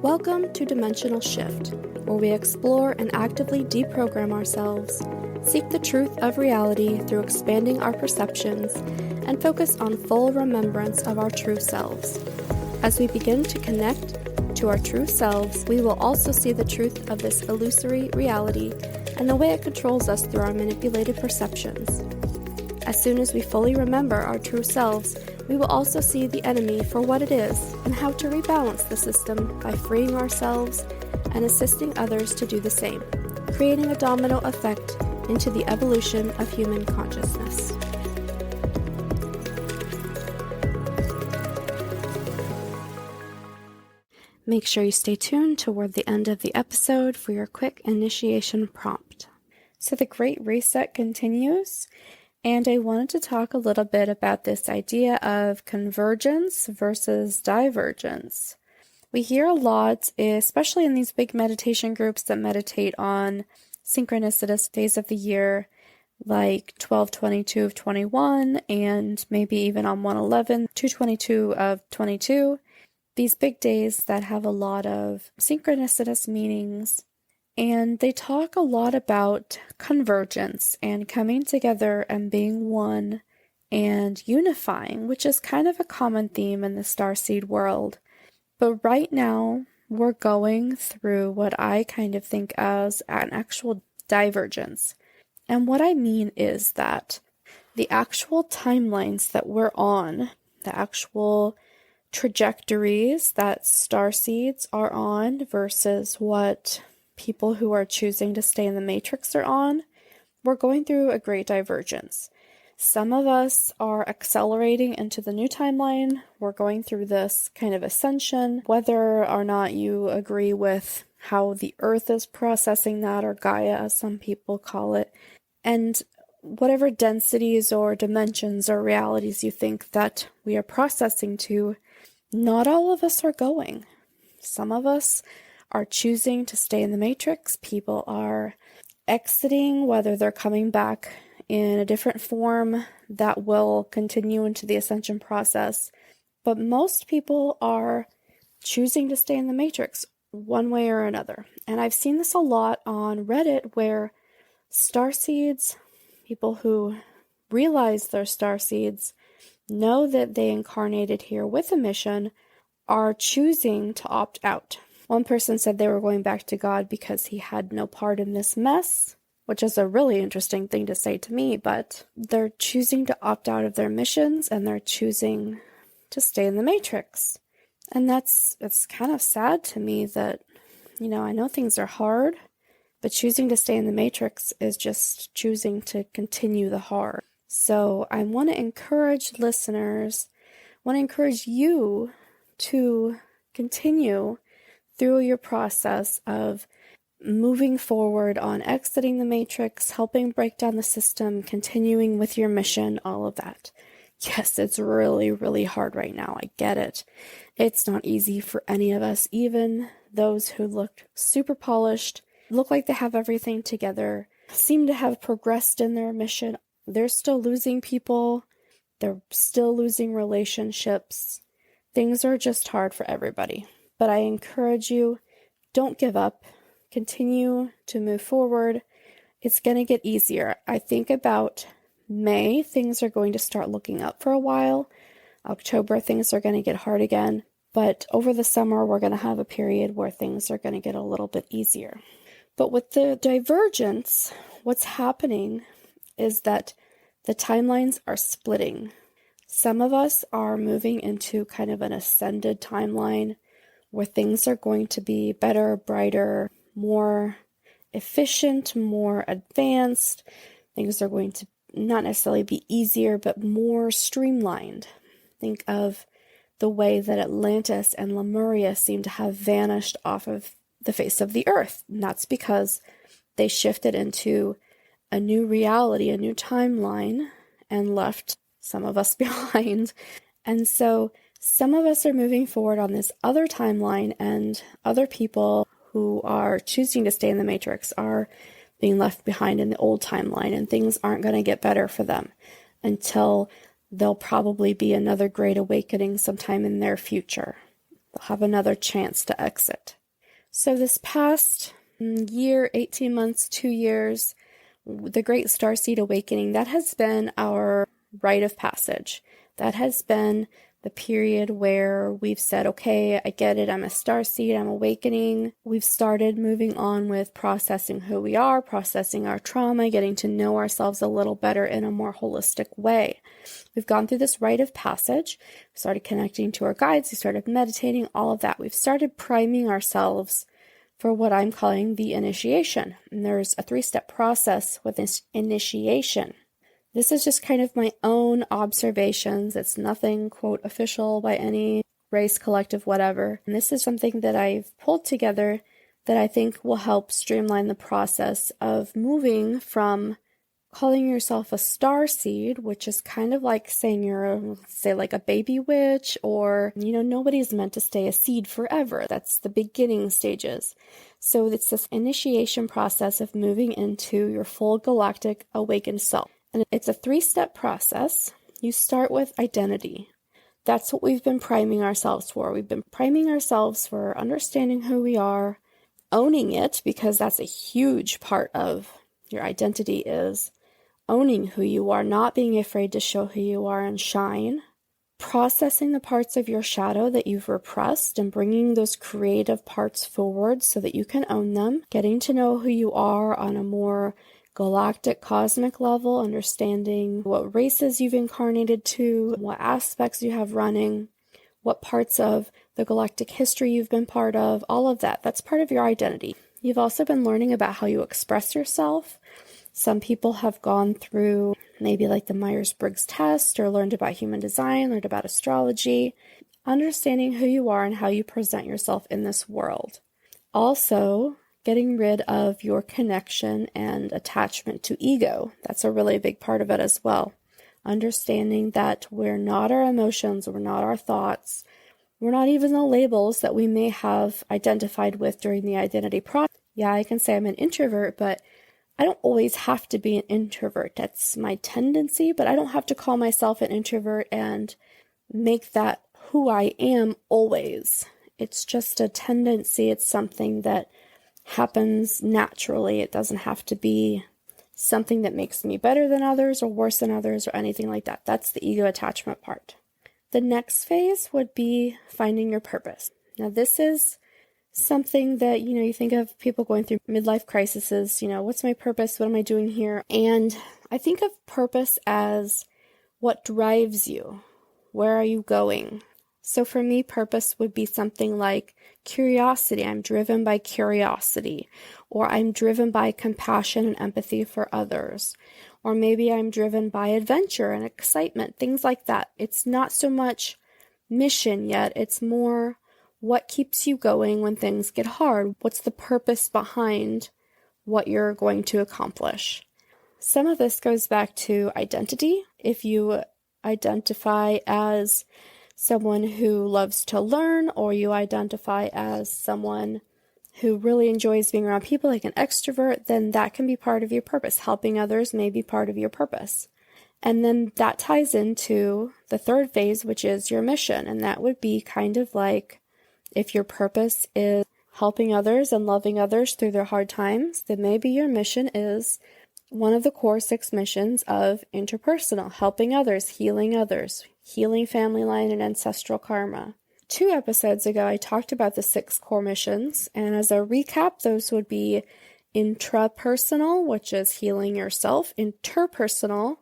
Welcome to Dimensional Shift, where we explore and actively deprogram ourselves, seek the truth of reality through expanding our perceptions, and focus on full remembrance of our true selves. As we begin to connect to our true selves, we will also see the truth of this illusory reality and the way it controls us through our manipulated perceptions. As soon as we fully remember our true selves, we will also see the enemy for what it is and how to rebalance the system by freeing ourselves and assisting others to do the same, creating a domino effect into the evolution of human consciousness. Make sure you stay tuned toward the end of the episode for your quick initiation prompt. So the Great Reset continues, and I wanted to talk a little bit about this idea of convergence versus divergence. We hear a lot, especially in these big meditation groups that meditate on synchronicitous days of the year, like 12/22 of 21, and maybe even on 1/11, 2/22 of 22. These big days that have a lot of synchronicitous meanings. And they talk a lot about convergence and coming together and being one and unifying, which is kind of a common theme in the Starseed world. But right now, we're going through what I kind of think as an actual divergence. And what I mean is that the actual timelines that we're on, the actual trajectories that Starseeds are on versus what people who are choosing to stay in the Matrix are on, we're going through a great divergence. Some of us are accelerating into the new timeline. We're going through this kind of ascension, whether or not you agree with how the Earth is processing that, or Gaia, as some people call it, and whatever densities or dimensions or realities you think that we are processing to, not all of us are going. Some of us are choosing to stay in the Matrix. People are exiting, whether they're coming back in a different form that will continue into the ascension process. But most people are choosing to stay in the Matrix one way or another. And I've seen this a lot on Reddit, where Starseeds, people who realize they're Starseeds, know that they incarnated here with a mission, are choosing to opt out. One person said they were going back to God because he had no part in this mess, which is a really interesting thing to say to me, but they're choosing to opt out of their missions and they're choosing to stay in the Matrix. And it's kind of sad to me that, I know things are hard, but choosing to stay in the Matrix is just choosing to continue the hard. So I want to encourage listeners, encourage you to continue through your process of moving forward on exiting the Matrix, helping break down the system, continuing with your mission, all of that. Yes, it's really, really hard right now. I get it. It's not easy for any of us, even those who look super polished, look like they have everything together, seem to have progressed in their mission. They're still losing people. They're still losing relationships. Things are just hard for everybody. But I encourage you, don't give up. Continue to move forward. It's going to get easier. I think about May, things are going to start looking up for a while. October, things are going to get hard again. But over the summer, we're going to have a period where things are going to get a little bit easier. But with the divergence, what's happening is that the timelines are splitting. Some of us are moving into kind of an ascended timeline where things are going to be better, brighter, more efficient, more advanced. Things are going to not necessarily be easier, but more streamlined. Think of the way that Atlantis and Lemuria seem to have vanished off of the face of the earth. And that's because they shifted into a new reality, a new timeline, and left some of us behind. And so some of us are moving forward on this other timeline, and other people who are choosing to stay in the Matrix are being left behind in the old timeline, and things aren't going to get better for them until there'll probably be another great awakening sometime in their future. they'll have another chance to exit. So this past year, 18 months, 2 years, the Great Starseed Awakening, that has been our rite of passage. That has been the period where we've said, okay, I get it, I'm a starseed, I'm awakening. We've started moving on with processing who we are, processing our trauma, getting to know ourselves a little better in a more holistic way. We've gone through this rite of passage. We started connecting to our guides, we started meditating, all of that. We've started priming ourselves for what I'm calling the initiation. And there's a 3-step process with this initiation. This is just kind of my own observations. It's nothing, quote, official by any race, collective, whatever. And this is something that I've pulled together that I think will help streamline the process of moving from calling yourself a starseed, which is kind of like saying you're, say, like a baby witch, or, nobody's meant to stay a seed forever. That's the beginning stages. So it's this initiation process of moving into your full galactic awakened self. And it's a 3-step process. You start with identity. That's what we've been priming ourselves for. We've been priming ourselves for understanding who we are, owning it, because that's a huge part of your identity, is owning who you are, not being afraid to show who you are and shine, processing the parts of your shadow that you've repressed and bringing those creative parts forward so that you can own them, getting to know who you are on a more galactic cosmic level, understanding what races you've incarnated to, what aspects you have running, what parts of the galactic history you've been part of, all of that. That's part of your identity. You've also been learning about how you express yourself. Some people have gone through maybe like the Myers-Briggs test, or learned about human design, learned about astrology, understanding who you are and how you present yourself in this world. Also, getting rid of your connection and attachment to ego. That's a really big part of it as well. Understanding that we're not our emotions, we're not our thoughts, we're not even the labels that we may have identified with during the identity process. Yeah, I can say I'm an introvert, but I don't always have to be an introvert. That's my tendency, but I don't have to call myself an introvert and make that who I am always. It's just a tendency. It's something that happens naturally. It doesn't have to be something that makes me better than others or worse than others or anything like that. That's the ego attachment part. The next phase would be finding your purpose. Now, this is something that, you think of people going through midlife crises, what's my purpose? What am I doing here? And I think of purpose as what drives you. Where are you going? So for me, purpose would be something like curiosity. I'm driven by curiosity, or I'm driven by compassion and empathy for others, or maybe I'm driven by adventure and excitement, things like that. It's not so much mission yet. It's more what keeps you going when things get hard. What's the purpose behind what you're going to accomplish? Some of this goes back to identity. If you identify as someone who loves to learn, or you identify as someone who really enjoys being around people, like an extrovert, then that can be part of your purpose. Helping others may be part of your purpose. And then that ties into the third phase, which is your mission. And that would be kind of like, if your purpose is helping others and loving others through their hard times, then maybe your mission is one of the core 6 missions of interpersonal, helping others, healing family line and ancestral karma. 2 episodes ago, I talked about the 6 core missions, and as a recap, those would be intrapersonal, which is healing yourself, interpersonal,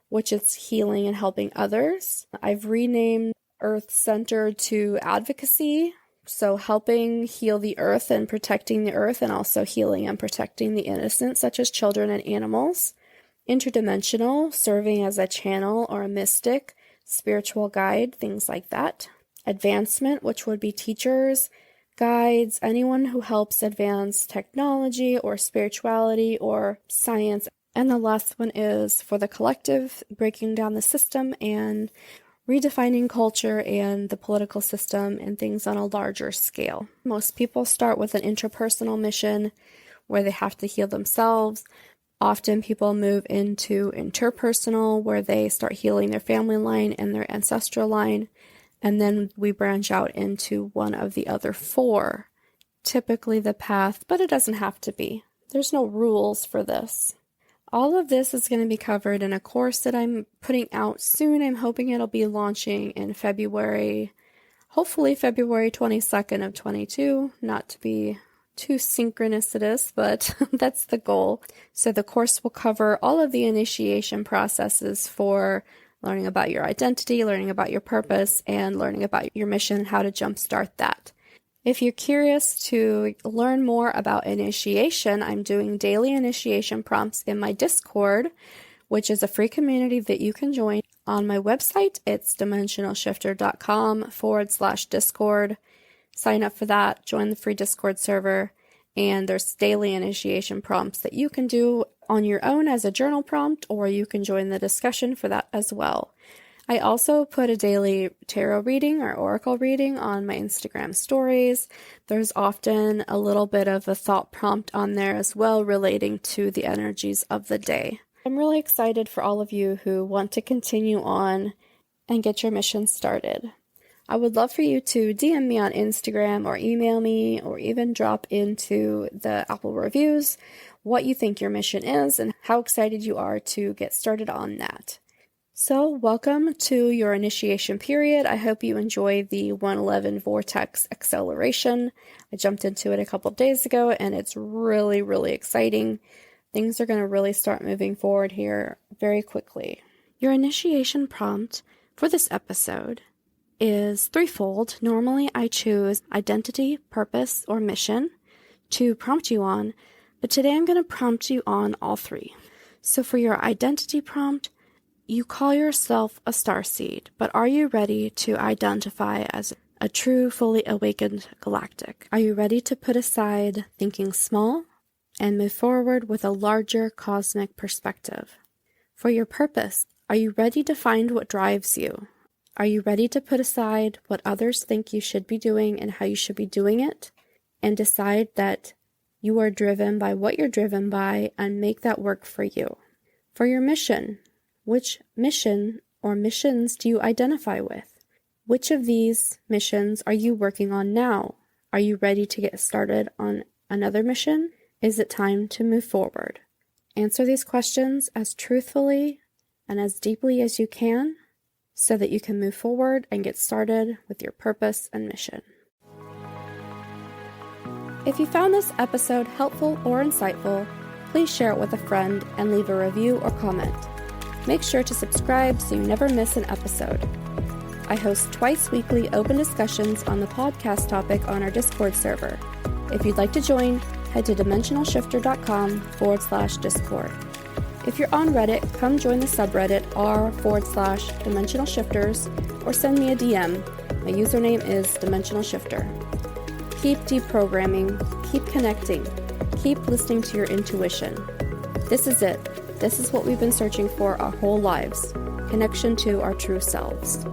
which is healing and helping others. I've renamed Earth-centered to advocacy, so helping heal the earth and protecting the earth, and also healing and protecting the innocent, such as children and animals. Interdimensional, serving as a channel or a mystic, spiritual guide, things like that. Advancement, which would be teachers, guides, anyone who helps advance technology or spirituality or science. And the last one is for the collective, breaking down the system and redefining culture and the political system and things on a larger scale. Most people start with an interpersonal mission where they have to heal themselves. Often people move into interpersonal where they start healing their family line and their ancestral line. and then we branch out into one of the other 4. Typically the path, but it doesn't have to be. There's no rules for this. All of this is going to be covered in a course that I'm putting out soon. I'm hoping it'll be launching in February, hopefully February 22nd of 22, not to be too synchronicitous, but that's the goal. So the course will cover all of the initiation processes for learning about your identity, learning about your purpose, and learning about your mission and how to jumpstart that. If you're curious to learn more about initiation, I'm doing daily initiation prompts in my Discord, which is a free community that you can join. On my website, it's dimensionalshifter.com/Discord. Sign up for that, join the free Discord server, and there's daily initiation prompts that you can do on your own as a journal prompt, or you can join the discussion for that as well. I also put a daily tarot reading or oracle reading on my Instagram stories. There's often a little bit of a thought prompt on there as well relating to the energies of the day. I'm really excited for all of you who want to continue on and get your mission started. I would love for you to DM me on Instagram or email me or even drop into the Apple reviews what you think your mission is and how excited you are to get started on that. So, welcome to your initiation period. I hope you enjoy the 111 Vortex Acceleration. I jumped into it a couple days ago, and it's really, really exciting. Things are going to really start moving forward here very quickly. Your initiation prompt for this episode is threefold. Normally, I choose identity, purpose, or mission to prompt you on, but today I'm going to prompt you on all 3. So, for your identity prompt, you call yourself a Starseed, but are you ready to identify as a true, fully awakened galactic? Are you ready to put aside thinking small and move forward with a larger cosmic perspective? For your purpose, are you ready to find what drives you? Are you ready to put aside what others think you should be doing and how you should be doing it, and decide that you are driven by what you're driven by and make that work for you? For your mission, which mission or missions do you identify with? Which of these missions are you working on now? Are you ready to get started on another mission? Is it time to move forward? Answer these questions as truthfully and as deeply as you can so that you can move forward and get started with your purpose and mission. If you found this episode helpful or insightful, please share it with a friend and leave a review or comment. Make sure to subscribe so you never miss an episode. I host twice weekly open discussions on the podcast topic on our Discord server. If you'd like to join, head to dimensionalshifter.com/Discord. If you're on Reddit, come join the subreddit r/dimensionalshifters or send me a DM. My username is dimensionalshifter. Keep deprogramming, keep connecting, keep listening to your intuition. This is it. This is what we've been searching for our whole lives, connection to our true selves.